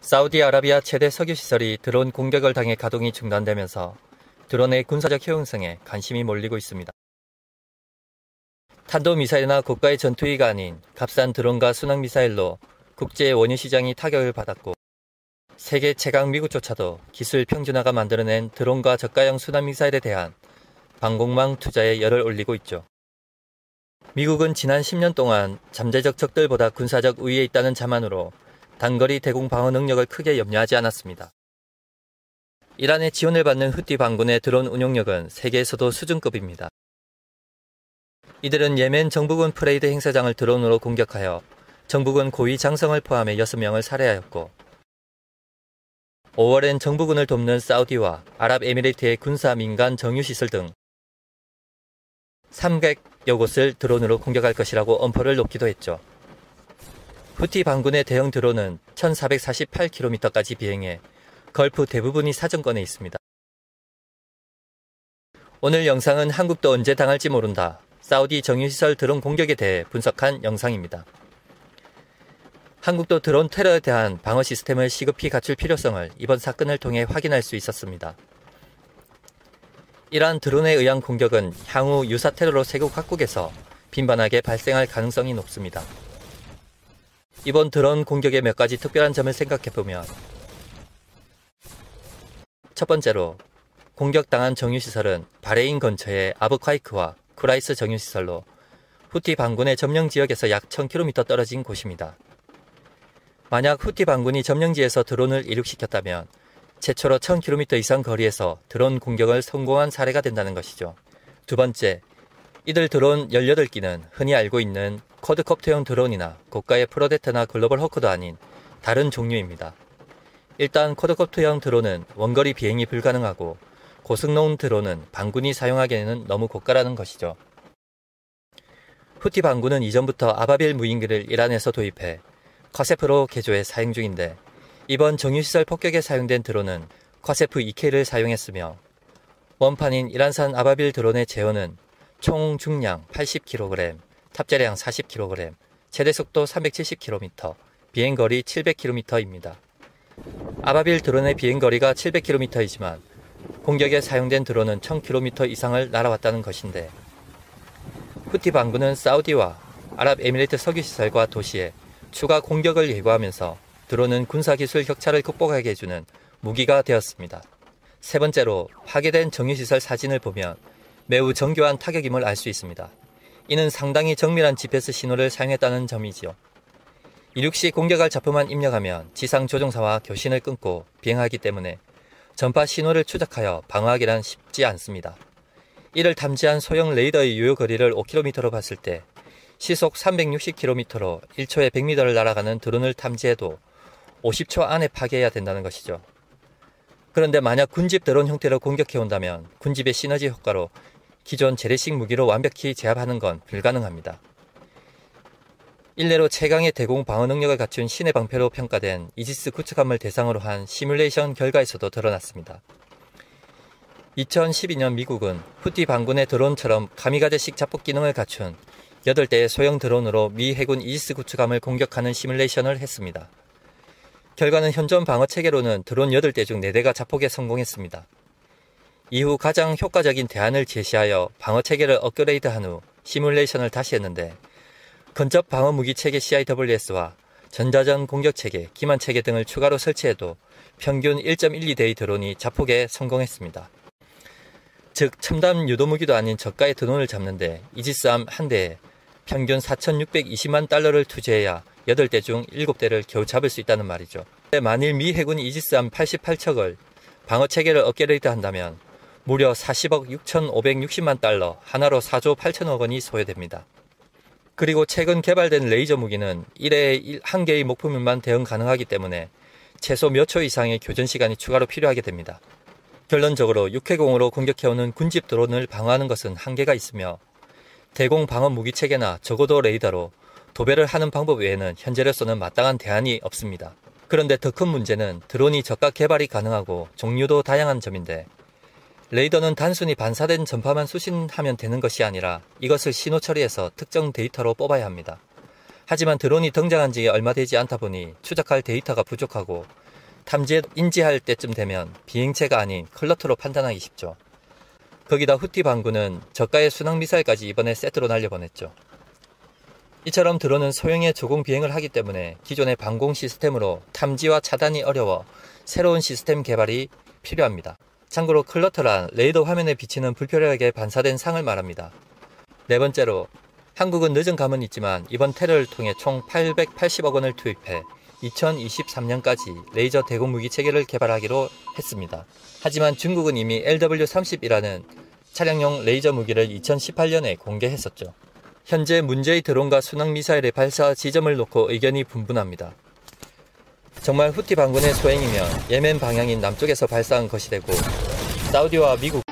사우디아라비아 최대 석유시설이 드론 공격을 당해 가동이 중단되면서 드론의 군사적 효용성에 관심이 몰리고 있습니다. 탄도미사일이나 고가의 전투기가 아닌 값싼 드론과 순항미사일로 국제 원유 시장이 타격을 받았고, 세계 최강 미국조차도 기술 평준화가 만들어낸 드론과 저가형 순항미사일에 대한 방공망 투자에 열을 올리고 있죠. 미국은 지난 10년 동안 잠재적 적들보다 군사적 우위에 있다는 자만으로 단거리 대공 방어 능력을 크게 염려하지 않았습니다. 이란의 지원을 받는 후티 반군의 드론 운용력은 세계에서도 수준급입니다. 이들은 예멘 정부군 프레이드 행사장을 드론으로 공격하여 정부군 고위 장성을 포함해 6명을 살해하였고, 5월엔 정부군을 돕는 사우디와 아랍에미리트의 군사 민간 정유시설 등 300여 곳을 드론으로 공격할 것이라고 엄포를 놓기도 했죠. 후티 반군의 대형 드론은 1448km까지 비행해 걸프 대부분이 사정권에 있습니다. 오늘 영상은 한국도 언제 당할지 모른다, 사우디 정유시설 드론 공격에 대해 분석한 영상입니다. 한국도 드론 테러에 대한 방어 시스템을 시급히 갖출 필요성을 이번 사건을 통해 확인할 수 있었습니다. 이러한 드론에 의한 공격은 향후 유사 테러로 세계 각국에서 빈번하게 발생할 가능성이 높습니다. 이번 드론 공격의 몇 가지 특별한 점을 생각해보면, 첫 번째로 공격당한 정유시설은 바레인 근처의 아브콰이크와 쿠라이스 정유시설로 후티 반군의 점령 지역에서 약 1000km 떨어진 곳입니다. 만약 후티 반군이 점령지에서 드론을 이륙시켰다면 최초로 1000km 이상 거리에서 드론 공격을 성공한 사례가 된다는 것이죠. 두 번째, 이들 드론 18기는 흔히 알고 있는 쿼드콥터형 드론이나 고가의 프로데터나 글로벌 호크도 아닌 다른 종류입니다. 일단 쿼드콥터형 드론은 원거리 비행이 불가능하고, 고성능 드론은 반군이 사용하기에는 너무 고가라는 것이죠. 후티 반군은 이전부터 아바빌 무인기를 이란에서 도입해 커세프로 개조해 사용 중인데, 이번 정유시설 폭격에 사용된 드론은 커세프 2K를 사용했으며, 원판인 이란산 아바빌 드론의 제어는 총 중량 80kg, 탑재량 40kg, 최대속도 370km, 비행거리 700km입니다. 아바빌 드론의 비행거리가 700km이지만 공격에 사용된 드론은 1000km 이상을 날아왔다는 것인데, 후티 반군은 사우디와 아랍에미리트 석유시설과 도시에 추가 공격을 예고하면서 드론은 군사기술 격차를 극복하게 해주는 무기가 되었습니다. 세 번째로 파괴된 정유시설 사진을 보면 매우 정교한 타격임을 알 수 있습니다. 이는 상당히 정밀한 GPS 신호를 사용했다는 점이지요. 이륙 시 공격할 좌표만 입력하면 지상 조종사와 교신을 끊고 비행하기 때문에 전파 신호를 추적하여 방어하기란 쉽지 않습니다. 이를 탐지한 소형 레이더의 유효 거리를 5km로 봤을 때 시속 360km로 1초에 100m를 날아가는 드론을 탐지해도 50초 안에 파괴해야 된다는 것이죠. 그런데 만약 군집 드론 형태로 공격해온다면 군집의 시너지 효과로 기존 재래식 무기로 완벽히 제압하는 건 불가능합니다. 일례로 최강의 대공 방어 능력을 갖춘 신의 방패로 평가된 이지스 구축함을 대상으로 한 시뮬레이션 결과에서도 드러났습니다. 2012년 미국은 후티 반군의 드론처럼 카미가제식 자폭 기능을 갖춘 8대의 소형 드론으로 미 해군 이지스 구축함을 공격하는 시뮬레이션을 했습니다. 결과는 현존 방어 체계로는 드론 8대 중 4대가 자폭에 성공했습니다. 이후 가장 효과적인 대안을 제시하여 방어 체계를 업그레이드한 후 시뮬레이션을 다시 했는데, 근접 방어 무기 체계 CIWS와 전자전 공격 체계, 기만 체계 등을 추가로 설치해도 평균 1.12대의 드론이 자폭에 성공했습니다. 즉 첨단 유도 무기도 아닌 저가의 드론을 잡는데 이지스함 한 대에 평균 4,620만 달러를 투자해야 8대 중 7대를 겨우 잡을 수 있다는 말이죠. 만일 미 해군이 이지스함 88척을 방어 체계를 업그레이드 한다면 무려 40억 6,560만 달러, 하나로 4조 8천억 원이 소요됩니다. 그리고 최근 개발된 레이저 무기는 1회에 1개의 목표물만 대응 가능하기 때문에 최소 몇 초 이상의 교전 시간이 추가로 필요하게 됩니다. 결론적으로 육해공으로 공격해오는 군집 드론을 방어하는 것은 한계가 있으며, 대공 방어 무기 체계나 적어도 레이더로 도배를 하는 방법 외에는 현재로서는 마땅한 대안이 없습니다. 그런데 더 큰 문제는 드론이 저가 개발이 가능하고 종류도 다양한 점인데, 레이더는 단순히 반사된 전파만 수신하면 되는 것이 아니라 이것을 신호 처리해서 특정 데이터로 뽑아야 합니다. 하지만 드론이 등장한 지 얼마 되지 않다 보니 추적할 데이터가 부족하고 탐지에 인지할 때쯤 되면 비행체가 아닌 클러터로 판단하기 쉽죠. 거기다 후티 반군은 저가의 순항미사일까지 이번에 세트로 날려보냈죠. 이처럼 드론은 소형의 조공 비행을 하기 때문에 기존의 방공 시스템으로 탐지와 차단이 어려워 새로운 시스템 개발이 필요합니다. 참고로 클러터란 레이더 화면에 비치는 불필요하게 반사된 상을 말합니다. 네 번째로, 한국은 늦은 감은 있지만 이번 테러를 통해 총 880억 원을 투입해 2023년까지 레이저 대공 무기 체계를 개발하기로 했습니다. 하지만 중국은 이미 LW-30이라는 차량용 레이저 무기를 2018년에 공개했었죠. 현재 문제의 드론과 순항미사일의 발사 지점을 놓고 의견이 분분합니다. 정말 후티 반군의 소행이면 예멘 방향인 남쪽에서 발사한 것이 되고 사우디와 미국,